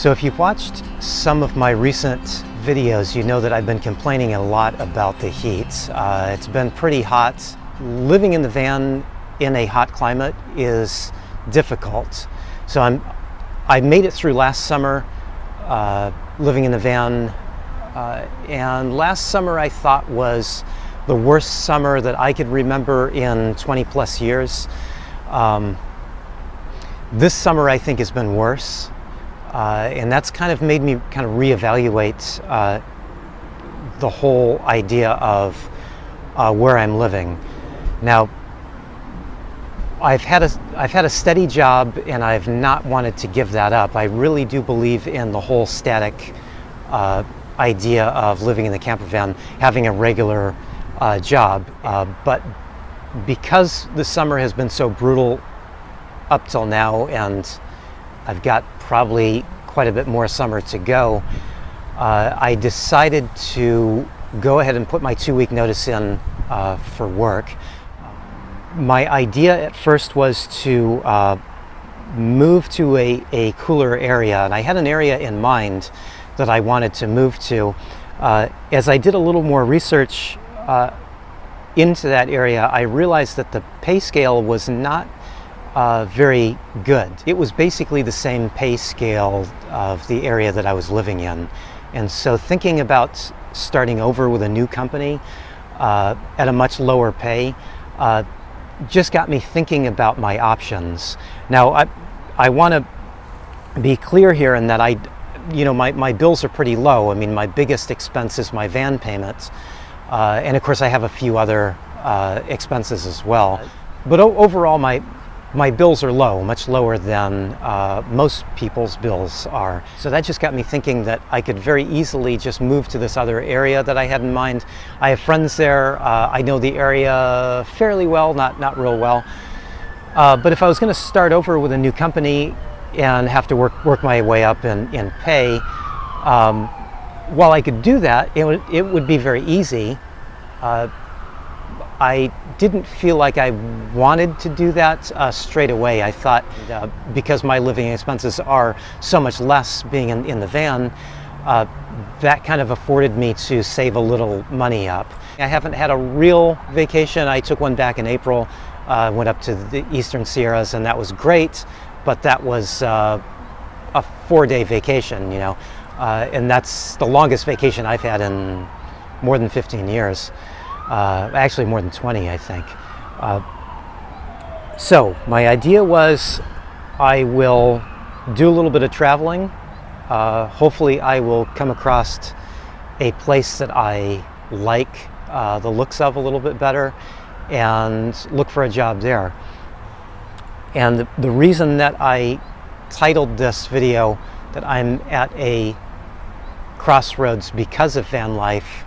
So if you've watched some of my recent videos, you know that I've been complaining a lot about the heat. It's been pretty hot. Living in the van in a hot climate is difficult. So I made it through last summer living in the van, and last summer I thought was the worst summer that I could remember in 20 plus years. This summer I think has been worse. And that's kind of made me kind of reevaluate the whole idea of where I'm living. Now, I've had a steady job, and I've not wanted to give that up. I really do believe in the whole static idea of living in the camper van, having a regular job. But because the summer has been so brutal up till now, and I've got probably quite a bit more summer to go, I decided to go ahead and put my 2-week notice in for work. My idea at first was to move to a cooler area, and I had an area in mind that I wanted to move to. As I did a little more research into that area, I realized that the pay scale was not very good. It was basically the same pay scale of the area that I was living in. And so thinking about starting over with a new company at a much lower pay just got me thinking about my options. Now, I want to be clear here in that my bills are pretty low. I mean, my biggest expense is my van payments. And of course I have a few other expenses as well. But overall, my bills are low, much lower than most people's bills are. So that just got me thinking that I could very easily just move to this other area that I had in mind. I have friends there. I know the area fairly well, not real well. But if I was going to start over with a new company and have to work my way up in pay, while I could do that, it would be very easy. I didn't feel like I wanted to do that straight away. I thought because my living expenses are so much less being in the van, that kind of afforded me to save a little money up. I haven't had a real vacation. I took one back in April, went up to the Eastern Sierras, and that was great, but that was a 4-day vacation, and that's the longest vacation I've had in more than 15 years. Actually more than 20, I think. So my idea was I will do a little bit of traveling. Hopefully I will come across a place that I like the looks of a little bit better and look for a job there. And the reason that I titled this video that I'm at a crossroads because of Vanlife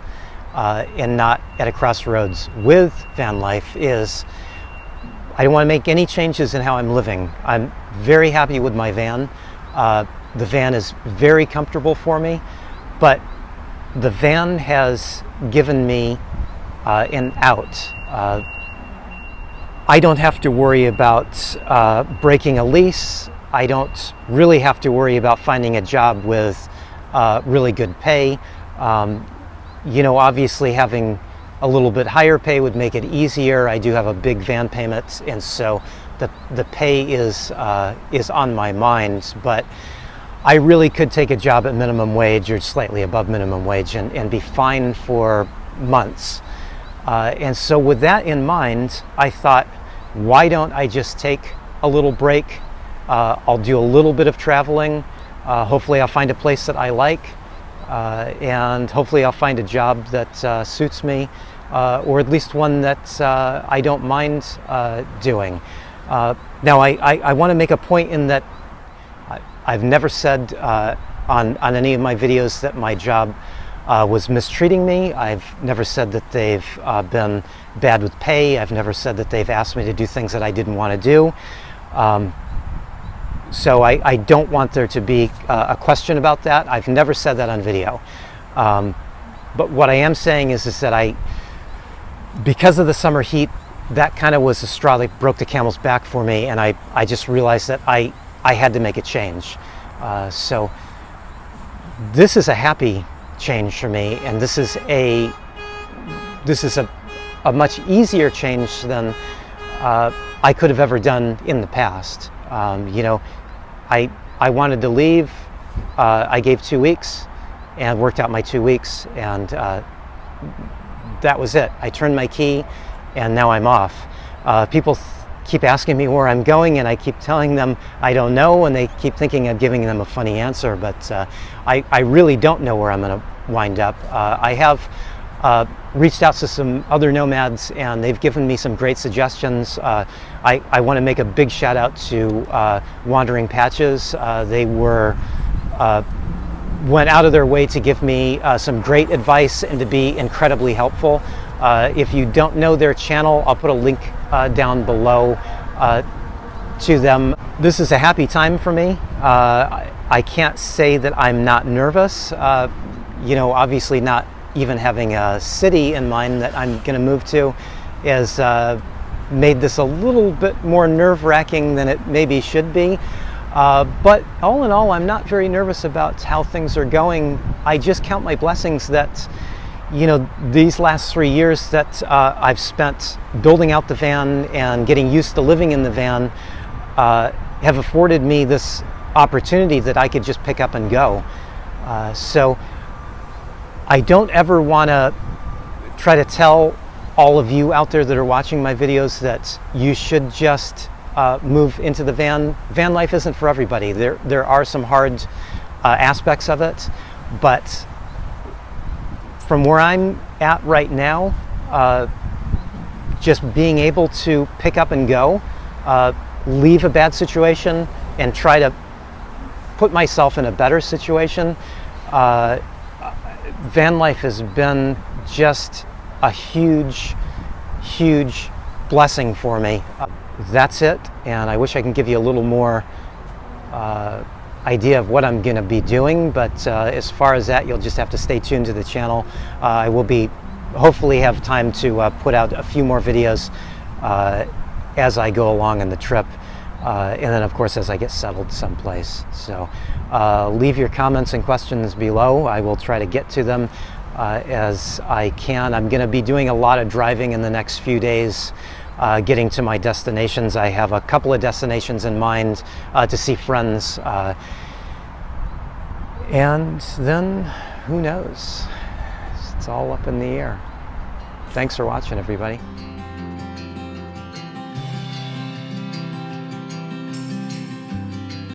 and not at a crossroads with Vanlife is I don't want to make any changes in how I'm living. I'm very happy with my van. The van is very comfortable for me, but the van has given me an out. I don't have to worry about breaking a lease. I don't really have to worry about finding a job with really good pay. Obviously having a little bit higher pay would make it easier. I do have a big van payment, and so the pay is on my mind, but I really could take a job at minimum wage or slightly above minimum wage and be fine for months. And so with that in mind, I thought, why don't I just take a little break? I'll do a little bit of traveling. Hopefully I'll find a place that I like. And hopefully I'll find a job that suits me, or at least one that I don't mind doing. Now I want to make a point in that I've never said on any of my videos that my job was mistreating me. I've never said that they've been bad with pay. I've never said that they've asked me to do things that I didn't want to do. So I don't want there to be a question about that. I've never said that on video. But what I am saying is that because of the summer heat, that kind of was the straw that broke the camel's back for me, and I just realized that I had to make a change. So This is a happy change for me, and this is a much easier change than I could have ever done in the past. You know, I wanted to leave. I gave 2 weeks and worked out my 2 weeks, and that was it. I turned my key, and now I'm off. People keep asking me where I'm going, and I keep telling them I don't know, and they keep thinking I'm giving them a funny answer, but I really don't know where I'm going to wind up. I have reached out to some other nomads, and they've given me some great suggestions. I want to make a big shout out to Wandering Patches. They went out of their way to give me some great advice and to be incredibly helpful. If you don't know their channel, I'll put a link down below to them. This is a happy time for me. I can't say that I'm not nervous. You know, obviously not even having a city in mind that I'm going to move to has made this a little bit more nerve-wracking than it maybe should be. But all in all, I'm not very nervous about how things are going. I just count my blessings that, you know, these last 3 years that I've spent building out the van and getting used to living in the van have afforded me this opportunity that I could just pick up and go. So I don't ever want to try to tell all of you out there that are watching my videos that you should just move into the van. Van life isn't for everybody. There are some hard aspects of it, but from where I'm at right now, just being able to pick up and go, leave a bad situation and try to put myself in a better situation, van life has been just a huge blessing for me. That's it, and I wish I can give you a little more idea of what I'm going to be doing, but as far as that, you'll just have to stay tuned to the channel. I will be hopefully have time to put out a few more videos as I go along in the trip, and then of course as I get settled someplace. So leave your comments and questions below. I will try to get to them as I can. I'm going to be doing a lot of driving in the next few days, getting to my destinations. I have a couple of destinations in mind to see friends, and then who knows? It's all up in the air. Thanks for watching, everybody.